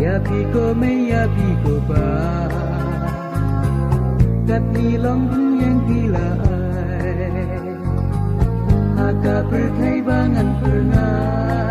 Yapi ko may yapi ko ba kat nilang yang dilai Haka perkaibangan pernah